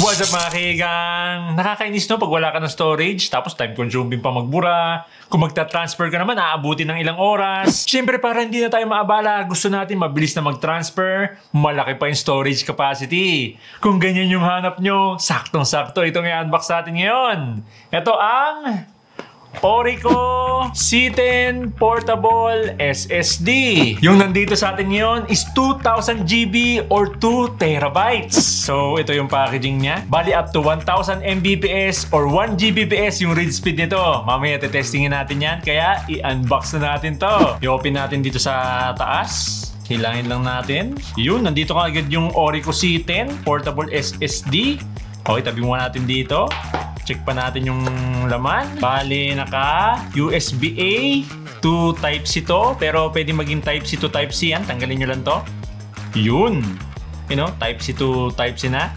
What's up mga kaigang? Nakakainis no pag wala ka ng storage tapos time consuming pa magbura. Kung magta-transfer ka naman, aabutin ng ilang oras. Siyempre para hindi na tayo maabala, gusto natin mabilis na mag-transfer, malaki pa yung storage capacity. Kung ganyan yung hanap nyo, saktong-sakto itong i-unbox natin ngayon. Ito ang Orico C10 Portable SSD. Yung nandito sa atin ngayon is 2000 GB or 2 terabytes. So ito yung packaging niya. Bali up to 1000 Mbps or 1 Gbps yung read speed nito. Mamaya testingin natin yan. Kaya i-unbox na natin to. I-open natin dito sa taas. Hilangin lang natin. Yun, nandito agad yung Orico C10 Portable SSD. Okay, tabi muna natin dito. Check pa natin yung laman. Bale, naka USB-A to Type-C to. Pero pwede maging Type-C to Type-C yan. Tanggalin nyo lang to. Yun. You know, Type-C to Type-C na.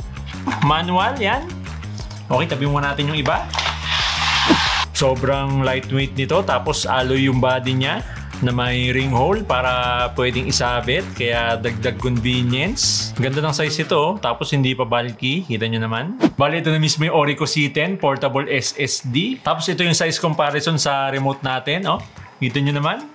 Manual, yan. Okay, tabi muna natin yung iba. Sobrang lightweight nito. Tapos alloy yung body niya na may ring hole para pwedeng isabit, kaya dagdag convenience. Ganda ng size ito, tapos hindi pa bulky, kita nyo naman. Bali, ito na mismo yung Orico C10 Portable SSD. Tapos ito yung size comparison sa remote natin, oh. Kita nyo naman.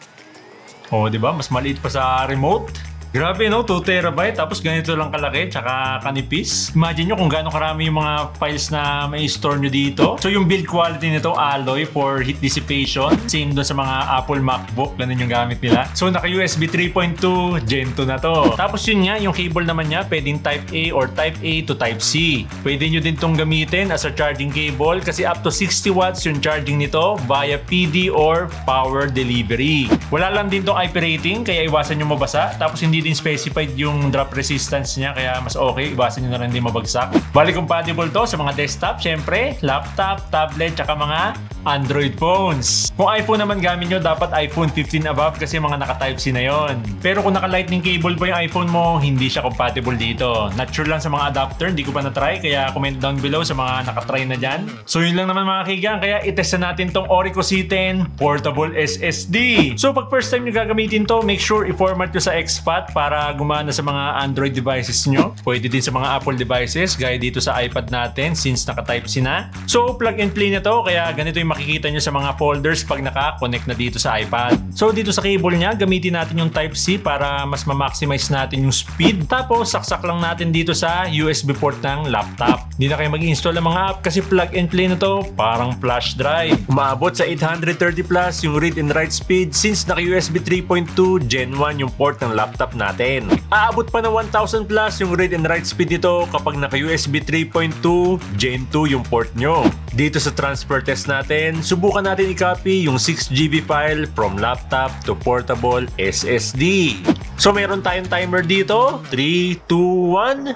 Oh, di ba? Mas maliit pa sa remote. Grabe no, 2 terabyte tapos ganito lang kalaki tsaka kanipis. Imagine nyo kung gaano karami yung mga files na may store nyo dito. So yung build quality nito alloy for heat dissipation. Same doon sa mga Apple MacBook, ganun yung gamit nila. So naka USB 3.2 Gen 2 na to. Tapos yun nga, yung cable naman niya pwedeng Type A or Type A to Type C. Pwede nyo din tong gamitin as a charging cable kasi up to 60 watts yung charging nito via PD or power delivery. Wala lang din tong IP rating kaya iwasan nyo mabasa. Tapos hindi din specified yung drop resistance niya kaya mas okay, iwasan nyo na rin din mabagsak. Bali compatible to sa mga desktop, syempre, laptop, tablet, tsaka mga Android phones. Kung iPhone naman gamit nyo, dapat iPhone 15 above kasi mga naka-Type-C na yon. Pero kung naka-lightning cable pa yung iPhone mo, hindi siya compatible dito. Not sure lang sa mga adapter, hindi ko pa na-try, kaya comment down below sa mga naka-try na dyan. So yun lang naman mga kaigang, kaya itest na natin tong Orico C10 Portable SSD. So pag first time nyo gagamitin to, make sure i-format nyo sa exFAT para gumana sa mga Android devices nyo. Pwede din sa mga Apple devices, gaya dito sa iPad natin since naka-Type-C na. So plug and play na to, kaya ganito yung makikita nyo sa mga folders pag naka-connect na dito sa iPad. So dito sa cable niya, gamitin natin yung Type-C para mas ma-maximize natin yung speed. Tapos saksak lang natin dito sa USB port ng laptop. Hindi na kayo mag-install ng mga app kasi plug and play na to, parang flash drive. Umaabot sa 830 plus yung read and write speed since naka-USB 3.2 Gen 1 yung port ng laptop natin. Aabot pa ng 1000 plus yung read and write speed nito kapag naka-USB 3.2 Gen 2 yung port nyo. Dito sa transfer test natin, subukan natin i-copy yung 6GB file from laptop to portable SSD. So meron tayong timer dito. 3, 2,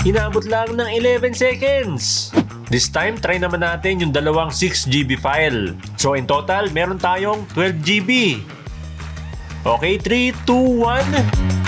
1. Inaabot lang ng 11 seconds. This time, try naman natin yung dalawang 6GB file. So in total, meron tayong 12GB. Okay, 3, 2, 1.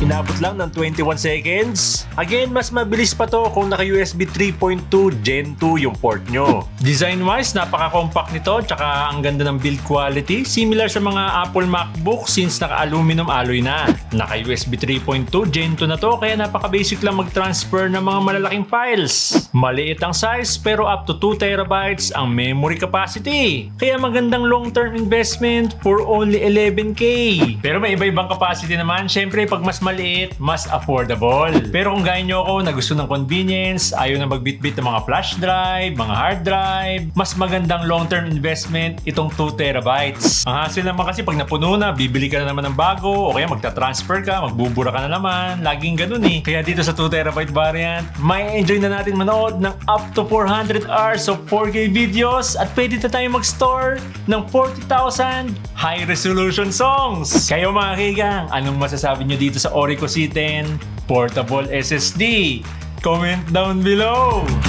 Inabot lang ng 21 seconds. Again, mas mabilis pa to kung naka-USB 3.2 Gen 2 yung port nyo. Design-wise, napaka-compact nito tsaka ang ganda ng build quality. Similar sa mga Apple MacBook since naka-aluminum alloy na. Naka-USB 3.2 Gen 2 na to kaya napaka-basic lang mag-transfer ng mga malalaking files. Maliit ang size pero up to 2 terabytes ang memory capacity. Kaya magandang long-term investment for only 11K. Pero may iba-ibang capacity naman. Syempre, pag mas maliit, mas affordable. Pero kung gaya nyo ako na gusto ng convenience, ayaw na magbitbit ng mga flash drive, mga hard drive, mas magandang long-term investment itong 2 terabytes. Ang hassle naman kasi pag napuno na, bibili ka na naman ng bago o kaya magta-transfer ka, magbubura ka na naman. Laging ganun eh. Kaya dito sa 2 terabyte variant, may enjoy na natin manood ng up to 400 hours of 4K videos at pwede na tayo mag-store ng 40,000 high-resolution songs. Kayo mga kaigang, anong masasabi nyo dito sa Orico C10 Portable SSD? Comment down below.